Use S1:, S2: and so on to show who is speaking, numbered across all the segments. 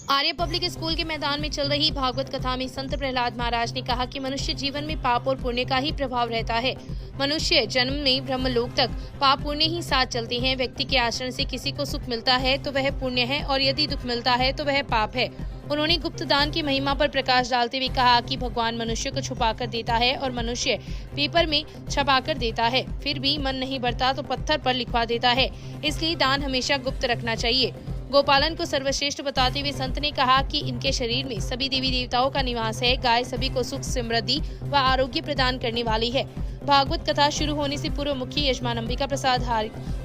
S1: आर्य public school के मैदान में चल रही भागवत कथा में संत प्रहलाद महाराज ने कहा कि मनुष्य जीवन में पाप और पुण्य का ही प्रभाव रहता है। मनुष्य जन्म में ब्रह्मलोक तक पाप पुण्य ही साथ चलते हैं। व्यक्ति के आचरण से किसी को सुख मिलता है तो वह पुण्य है और यदि दुख मिलता है तो वह पाप है। उन्होंने गुप्त दान की महिमा पर प्रकाश डालते हुए कहा कि भगवान मनुष्य को छुपा कर देता है और मनुष्य पेपर में छपा कर देता है, फिर भी मन नहीं भरता तो पत्थर पर लिखवा देता है। इसलिए दान हमेशा गुप्त रखना चाहिए। गोपालन को सर्वश्रेष्ठ बताते हुए संत ने कहा कि इनके शरीर में सभी देवी देवताओं का निवास है। गाय सभी को सुख, समृद्धि व आरोग्य प्रदान करने वाली है। भागवत कथा शुरू होने से पूर्व मुख्य यजमान अंबिका प्रसाद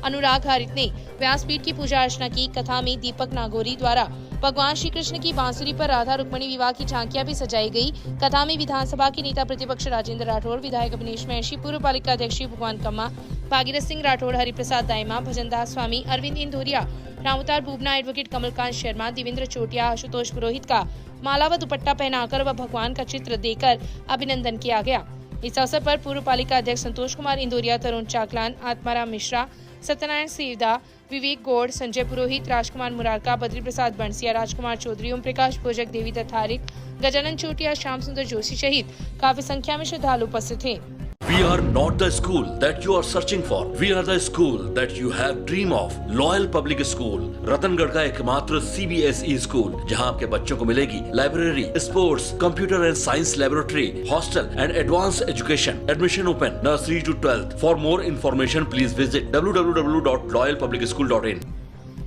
S1: अनुराग हारित ने व्यासपीठ की पूजा अर्चना की। कथा में दीपक नागौरी द्वारा भगवान श्री कृष्ण की बांसुरी पर राधा रुक्मणी विवाह की झांकियां भी सजाई गई। कथा में विधानसभा के नेता प्रतिपक्ष राजेंद्र राठौर, विधायक अभिनेश महर्षि, पूर्व पालिका अध्यक्ष भगवान कम्मा, भागीरथ सिंह राठौर, हरिप्रसाद दायमा, भजनदास स्वामी, अरविंद इंदौरिया, रामअवतार बुबना, एडवोकेट कमलकांत शर्मा, देवेंद्र चोटिया, आशुतोष पुरोहित का माला व दुपट्टा पहनाकर व भगवान का चित्र देकर अभिनंदन किया गया। इस अवसर पर पूर्व पालिका अध्यक्ष संतोष कुमार इंदौरिया, तरुण चाकलान, आत्माराम मिश्रा, सत्यनारायण सेवदा, विवेक गौड़, संजय पुरोहित, राजकुमार मुरारका, बद्री प्रसाद बंसिया, राजकुमार चौधरी, ओम प्रकाश भोजक, देवी दत्त हारिक, गजानन चोटिया, श्याम सुंदर जोशी सहित काफी संख्या में श्रद्धालु उपस्थित थे।
S2: We are not the school that you are searching for. We are the school that you have dream of. Loyal Public School, Ratangarh का एकमात्र CBSE स्कूल जहां आपके बच्चों को मिलेगी library, sports, computer and science laboratory, hostel and advance education. Admission open nursery to 12th. For more information, please visit www.loyalpublicschool.in.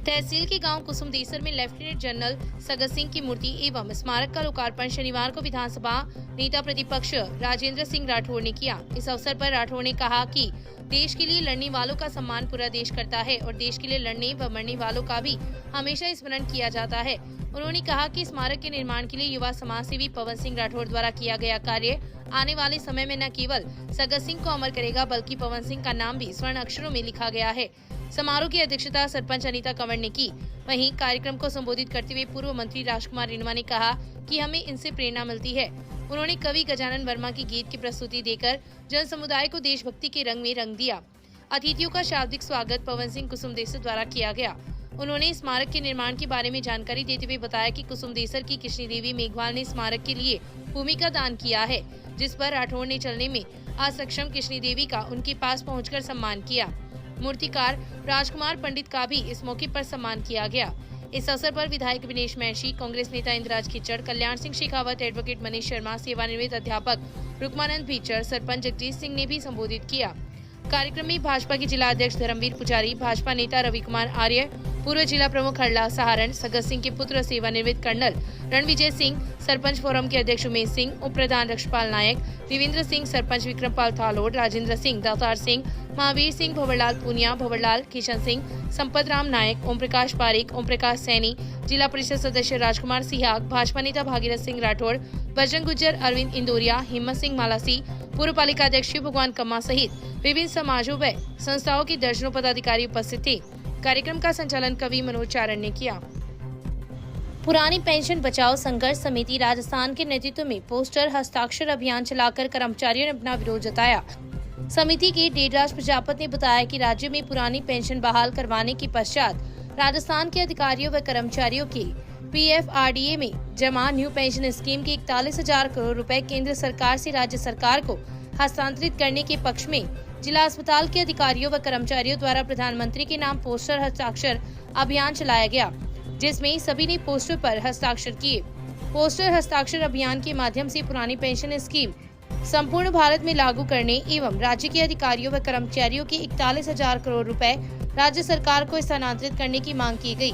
S1: तहसील के गांव कुसुमदेसर में लेफ्टिनेंट जनरल सगत सिंह की मूर्ति एवं स्मारक का लोकार्पण शनिवार को विधानसभा नेता प्रतिपक्ष राजेंद्र सिंह राठौर ने किया। इस अवसर पर राठौर ने कहा कि देश के लिए लड़ने वालों का सम्मान पूरा देश करता है और देश के लिए लड़ने व मरने वालों का भी हमेशा स्मरण किया जाता है। उन्होंने कहा कि स्मारक के निर्माण के लिए युवा समाज सेवी पवन सिंह राठौर द्वारा किया गया कार्य आने वाले समय में न केवल सगत सिंह को अमर करेगा बल्कि पवन सिंह का नाम भी स्वर्ण अक्षरों में लिखा गया है। समारोह की अध्यक्षता सरपंच अनीता कंवर ने की। वहीं कार्यक्रम को संबोधित करते हुए पूर्व मंत्री राजकुमार रिनवा ने कहा कि हमें इनसे प्रेरणा मिलती है। उन्होंने कवि गजानन वर्मा की गीत की प्रस्तुति देकर जन समुदाय को देशभक्ति के रंग में रंग दिया। अतिथियों का शाब्दिक स्वागत पवन सिंह कुसुमदेसर द्वारा किया गया। उन्होंने स्मारक के निर्माण के बारे में जानकारी देते हुए बताया कि कुसुमदेसर की कृष्णी देवी मेघवाल ने स्मारक के लिए भूमि का दान किया है, जिस पर राठौर ने चलने में असक्षम कृष्णी देवी का उनके पास पहुंचकर सम्मान किया। मूर्तिकार राजकुमार पंडित का भी इस मौके पर सम्मान किया गया। इस अवसर पर विधायक अभिनेश महर्षि, कांग्रेस नेता इंद्राज खिच्चड़, कल्याण सिंह शेखावत, एडवोकेट मनीष शर्मा, सेवानिवृत्त अध्यापक रुकमानंद भीचर, सरपंच जगजीत सिंह ने भी संबोधित किया। कार्यक्रम में भाजपा के जिला अध्यक्ष धर्मवीर पुजारी, भाजपा नेता रवि कुमार आर्य, पूर्व जिला प्रमुख हरला सहारण, सगत सिंह के पुत्र सेवानिवृत्त कर्नल रणविजय सिंह, सरपंच फोरम के अध्यक्ष उमेश सिंह, उप प्रधान रक्षपाल नायक, देवेंद्र सिंह, सरपंच विक्रमपाल थालोड, राजेंद्र सिंह, दातार सिंह, महावीर सिंह, भंवरलाल पूनिया, भंवरलाल, किशन सिंह, संपत राम नायक, ओम प्रकाश पारिक, ओम प्रकाश सैनी, जिला परिषद सदस्य राजकुमार सिहाग, भाजपा नेता भागीरथ सिंह राठौर, बजरंग गुज्जर, अरविंद इंदौरिया, हिम्मत सिंह मालासी, पूर्व पालिका अध्यक्ष भगवान कम्मा सहित विभिन्न समाजों व संस्थाओं के दर्जनों पदाधिकारी उपस्थित थे। कार्यक्रम का संचालन कवि मनोज चारण ने किया। पुरानी पेंशन बचाओ संघर्ष समिति राजस्थान के नेतृत्व में पोस्टर हस्ताक्षर अभियान चलाकर कर्मचारियों ने अपना विरोध जताया। समिति के डेडराज प्रजापत ने बताया कि राज्य में पुरानी पेंशन बहाल करवाने के पश्चात राजस्थान के अधिकारियों व कर्मचारियों के PFRDA में जमा न्यू पेंशन स्कीम के 41,000 करोड़ रुपए केंद्र सरकार से राज्य सरकार को हस्तांतरित करने के पक्ष में जिला अस्पताल के अधिकारियों व कर्मचारियों द्वारा प्रधानमंत्री के नाम पोस्टर हस्ताक्षर अभियान चलाया गया, जिसमें सभी ने पोस्टर पर हस्ताक्षर किए। पोस्टर हस्ताक्षर अभियान के माध्यम से पुरानी पेंशन स्कीम संपूर्ण भारत में लागू करने एवं राज्य के अधिकारियों व कर्मचारियों के 41,000 करोड़ रुपए राज्य सरकार को स्थानांतरित करने की मांग की गई।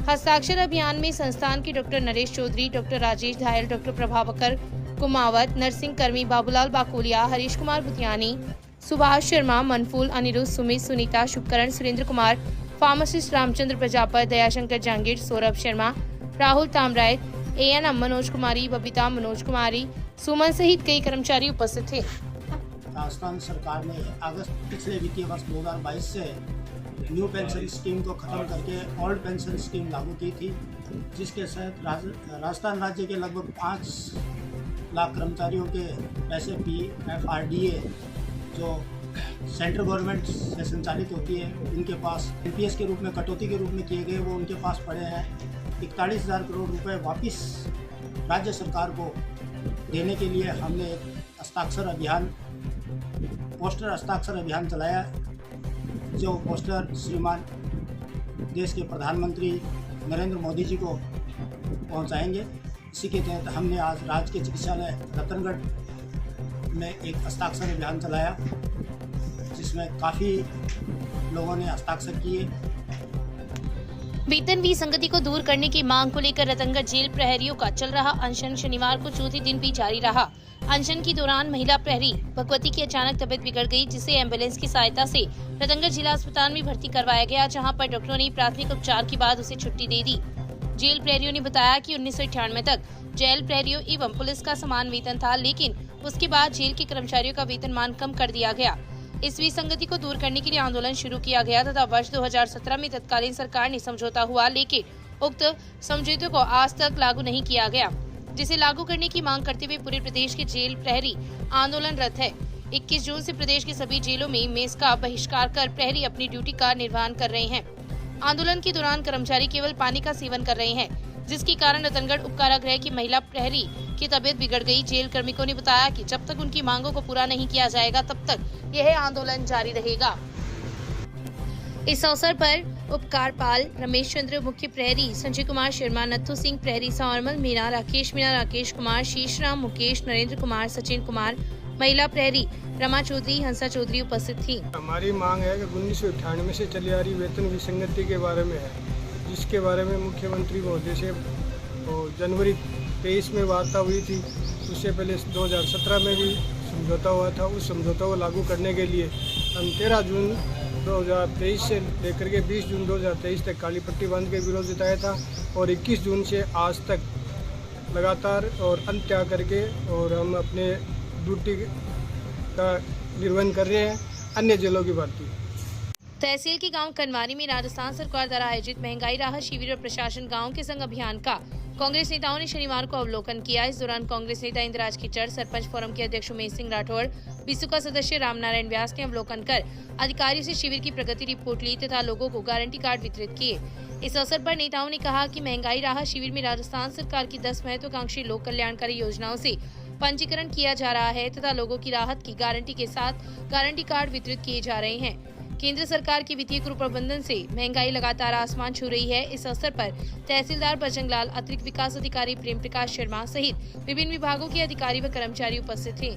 S1: हस्ताक्षर अभियान में संस्थान के doctor Naresh Chaudhary, doctor Rajesh धायल, doctor प्रभावकर Kumawat, nursing कर्मी बाबूलाल बाकोलिया, हरीश कुमार बुतियानी, सुभाष शर्मा, मनफूल, अनिरुद्ध, सुमित, सुनीता, शुभकरण, सुरेंद्र कुमार, फार्मासिस्ट रामचंद्र प्रजापत, दयाशंकर जहांगीर, सौरभ शर्मा, राहुल तामराय, ANM मनोज कुमारी, बबीता मनोज कुमारी, सुमन सहित कई कर्मचारी उपस्थित थे।
S3: राजस्थान सरकार ने अगस्त पिछले वित्तीय वर्ष 2022 से न्यू पेंशन स्कीम को खत्म करके ओल्ड पेंशन स्कीम लागू की थी, जिसके तहत राजस्थान राज्य के लगभग 5 लाख कर्मचारियों के पैसे PFRDA जो सेंट्रल गवर्नमेंट से संचालित होती है, उनके पास NPS के रूप में कटौती के रूप में किए गए वो उनके पास पड़े हैं। 41,000 करोड़ रुपए वापस राज्य सरकार को देने के लिए हमने एक पोस्टर हस्ताक्षर अभियान चलाया, जो पोस्टर श्रीमान देश के प्रधानमंत्री नरेंद्र मोदी जी को पहुंचाएंगे। इसी के तहत हमने आज राजकीय चिकित्सालय रतनगढ़ में एक हस्ताक्षर अभियान चलाया, जिसमें काफ़ी लोगों ने हस्ताक्षर किए।
S1: वेतन विसंगति को दूर करने की मांग को लेकर रतनगढ़ जेल प्रहरियों का चल रहा अनशन शनिवार को चौथे दिन भी जारी रहा। अनशन के दौरान महिला प्रहरी भगवती की अचानक तबीयत बिगड़ गई, जिसे एम्बुलेंस की सहायता से रतनगढ़ जिला अस्पताल में भर्ती करवाया गया, जहां पर डॉक्टरों ने प्राथमिक उपचार के बाद उसे छुट्टी दे दी। जेल प्रहरियों ने बताया कि 1998 तक जेल प्रहरियों एवं पुलिस का समान वेतन था, लेकिन उसके बाद जेल के कर्मचारियों का वेतनमान कम कर दिया गया। इस विसंगति को दूर करने के लिए आंदोलन शुरू किया गया तथा वर्ष 2017 में तत्कालीन सरकार ने समझौता हुआ, लेकिन उक्त समझौते को आज तक लागू नहीं किया गया, जिसे लागू करने की मांग करते हुए पूरे प्रदेश के जेल प्रहरी आंदोलनरत है। 21 जून से प्रदेश के सभी जेलों में मेस का बहिष्कार कर प्रहरी अपनी ड्यूटी का निर्वहन कर रहे हैं। आंदोलन के दौरान कर्मचारी केवल पानी का सेवन कर रहे हैं, जिसके कारण रतनगढ़ उपकारागृह की महिला प्रहरी की तबीयत बिगड़ गई। जेल कार्मिकों ने बताया कि जब तक उनकी मांगों को पूरा नहीं किया जाएगा, तब तक यह आंदोलन जारी रहेगा। इस अवसर पर उपकारपाल रमेश चंद्र, मुख्य प्रहरी संजय कुमार शर्मा, नथु सिंह प्रहरी, सौरमल मीना, राकेश कुमार, शीशराम, मुकेश, नरेंद्र कुमार, सचिन कुमार, महिला प्रहरी रमा चौधरी, हंसा चौधरी उपस्थित थी।
S4: हमारी मांग है कि 1998 से चली आ रही वेतन विसंगति के बारे में है, जिसके बारे में मुख्यमंत्री महोदय से जनवरी 23 में वार्ता हुई थी। उससे पहले 2017 में भी समझौता हुआ था। उस समझौता को लागू करने के लिए हम 13 जून 2023 से लेकर के 20 जून 2023 तक काली पट्टी बांध के विरोध जताया था, और 21 जून से आज तक लगातार और अंत्या करके और हम अपने ड्यूटी का निर्वहन कर रहे हैं, अन्य जेलों की भर्ती।
S1: तहसील के गांव कनवारी में राजस्थान सरकार द्वारा आयोजित महंगाई राहत शिविर और प्रशासन गांव के संग अभियान का कांग्रेस नेताओं ने शनिवार को अवलोकन किया। इस दौरान कांग्रेस नेता इंद्रराज खिचड़, सरपंच फोरम के अध्यक्ष उमेश सिंह राठौड़, बिसुका सदस्य रामनारायण व्यास ने अवलोकन कर अधिकारियों से शिविर की प्रगति रिपोर्ट ली तथा लोगों को गारंटी कार्ड वितरित किए। इस अवसर पर नेताओं ने कहा कि महंगाई राहत शिविर में राजस्थान सरकार की 10 महत्वाकांक्षी लोक कल्याणकारी योजनाओं से पंजीकरण किया जा रहा है तथा लोगों की राहत की गारंटी के साथ गारंटी कार्ड वितरित किए जा रहे हैं। केंद्र सरकार की वित्तीय कुप्रबंधन से महंगाई लगातार आसमान छू रही है। इस अवसर पर तहसीलदार बजरंगलाल, अतिरिक्त विकास अधिकारी प्रेम प्रकाश शर्मा सहित विभिन्न विभागों के अधिकारी व कर्मचारी उपस्थित थे।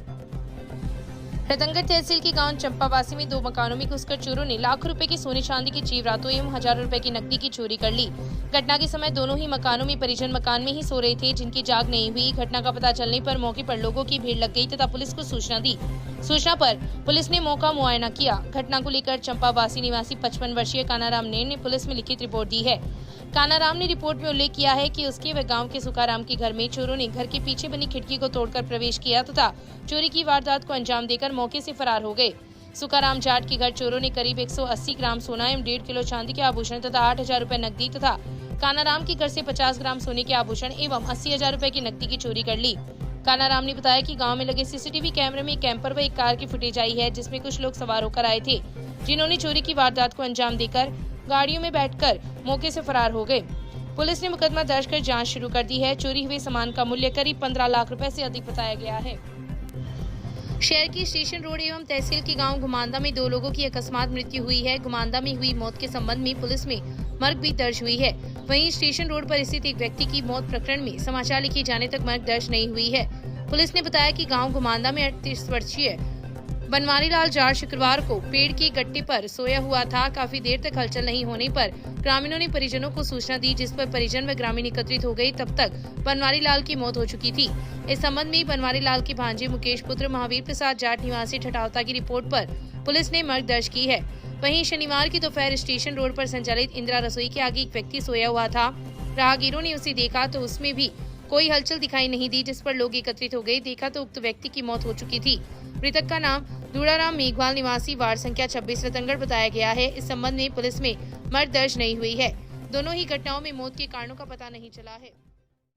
S1: रतनगढ़ तहसील के गांव चंपावासी में 2 मकानों में घुसकर चोरों ने लाखों रुपए की सोने चांदी की जेवरातों एवं हजारों रुपए की नकदी की चोरी कर ली। घटना के समय दोनों ही मकानों में परिजन मकान में ही सो रहे थे, जिनकी जाग नहीं हुई। घटना का पता चलने पर मौके पर लोगों की भीड़ लग गई तथा पुलिस को सूचना दी। सूचना पर पुलिस ने मौका मुआयना किया। घटना को लेकर चंपावासी निवासी 55 वर्षीय कानाराम ने पुलिस में लिखित रिपोर्ट दी है। कानाराम ने रिपोर्ट में उल्लेख किया है कि उसके व गांव के सुखाराम के घर में चोरों ने घर के पीछे बनी खिड़की को तोड़कर प्रवेश किया तथा चोरी की वारदात को अंजाम देकर मौके से फरार हो गए। सुखाराम जाट के घर चोरों ने करीब 180 ग्राम सोना एवं 1.5 किलो चांदी के आभूषण तथा 8,000 रुपए नकदी तथा कानाराम के घर से 50 ग्राम सोने के आभूषण एवं 80,000 रुपए की नकदी की चोरी कर ली। कानाराम ने बताया कि गांव में लगे सीसीटीवी कैमरे में एक कैंपर व एक कार की फुटेज आई है, जिसमें कुछ लोग सवार होकर आए थे, जिन्होंने चोरी की वारदात को अंजाम देकर गाड़ियों में बैठकर मौके से फरार हो गए। पुलिस ने मुकदमा दर्ज कर जांच शुरू कर दी है। चोरी हुए सामान का मूल्य करीब 15 लाख रुपए से अधिक बताया गया है। शहर की स्टेशन रोड एवं तहसील के गांव घुमांदा में 2 लोगों की अकस्मात मृत्यु हुई है। घुमांदा में हुई मौत के संबंध में पुलिस में मर्ग भी दर्ज हुई है। वहीं स्टेशन रोड पर स्थित एक व्यक्ति की मौत प्रकरण में समाचार लिखे जाने तक मर्ग दर्ज नहीं हुई है। पुलिस ने बताया कि गांव घुमांदा में 38 वर्षीय बनवारी लाल जाट शुक्रवार को पेड़ के गट्टे पर सोया हुआ था। काफी देर तक हलचल नहीं होने पर ग्रामीणों ने परिजनों को सूचना दी, जिस पर परिजन व ग्रामीण एकत्रित हो गए। तब तक बनवारी लाल की मौत हो चुकी थी। इस संबंध में बनवारी लाल के भांजे मुकेश पुत्र महावीर प्रसाद जाट निवासी ठठावता की रिपोर्ट पर पुलिस ने मर्ग दर्ज की है। वहीं शनिवार की दोपहर स्टेशन रोड पर संचालित इंदिरा रसोई के आगे एक व्यक्ति सोया हुआ था। राहगीरों ने उसे देखा तो उसमें भी कोई हलचल दिखाई नहीं दी, जिस पर लोग एकत्रित हो गए। देखा तो उक्त व्यक्ति की मौत हो चुकी थी। मृतक का नाम दूड़ाराम मेघवाल निवासी वार्ड संख्या 26 रतनगढ़ बताया गया है। इस संबंध में पुलिस में मर्ग दर्ज नहीं हुई है। दोनों ही घटनाओं में मौत के कारणों का पता नहीं चला है।